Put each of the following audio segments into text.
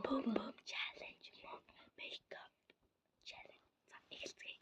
Boom boom challenge. Makeup challenge. За эхэлцгээе.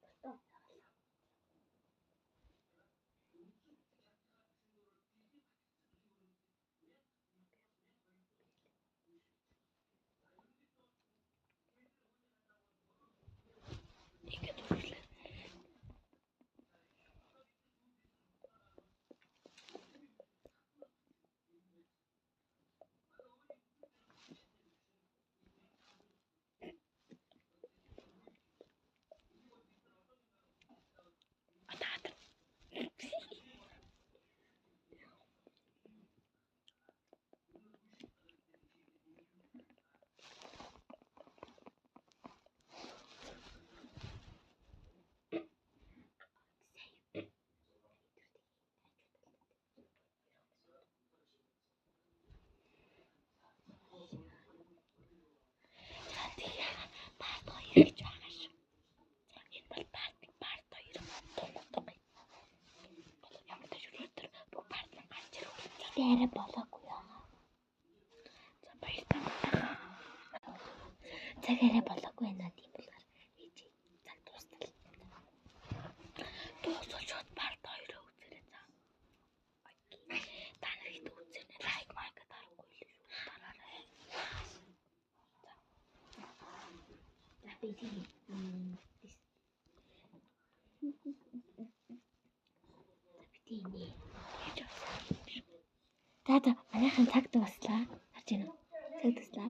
Let's go. Гэж байгаа шүү. Энэ бол part 2 тунгадаг. Ямар ч өдөр бүх part нь гарч ирэх үедээ арай болоогүй яа. За баярлалаа. Цаг арай болоогүй байна тийм болохоор ээжээ цаг дуустал. Дуусуулж хот part 2-оо үзээрэй за. Та нарыг үзэнэ лайк майк дарахгүй л шүү. Дараарай. За манайхан цаг дууссан.